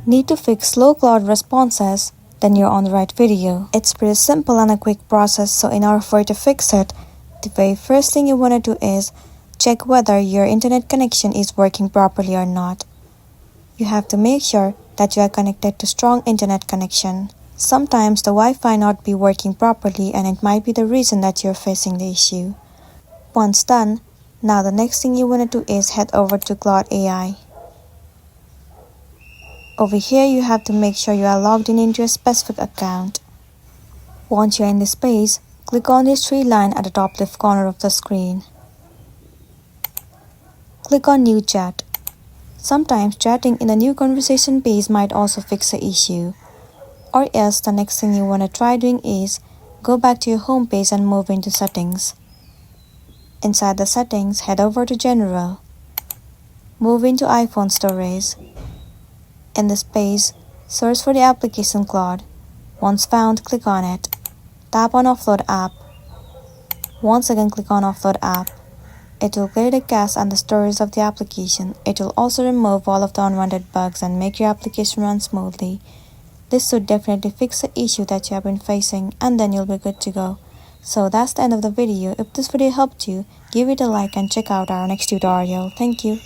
Need to fix slow Claude responses? Then you're on the right video. It's pretty simple and a quick process, so in order for you to fix it, the very first thing you want to do is check whether your internet connection is working properly or not. You have to make sure that you are connected to strong internet connection. Sometimes the Wi-Fi not be working properly and it might be the reason that you're facing the issue. Once done, now the next thing you want to do is head over to Claude AI. Over here you have to make sure you are logged in into a specific account. Once you're in this page, click on this three line at the top left corner of the screen. Click on New Chat. Sometimes chatting in the new conversation page might also fix the issue. Or else the next thing you want to try doing is go back to your home page and move into settings. Inside the settings, head over to General. Move into iPhone storage. In this page, search for the application Claude. Once found, click on it. Tap on Offload App. Once again click on Offload App. It will clear the cache and the storage of the application. It will also remove all of the unwanted bugs and make your application run smoothly. This should definitely fix the issue that you have been facing, and then you'll be good to go. So that's the end of the video. If this video helped you, give it a like and check out our next tutorial. Thank you.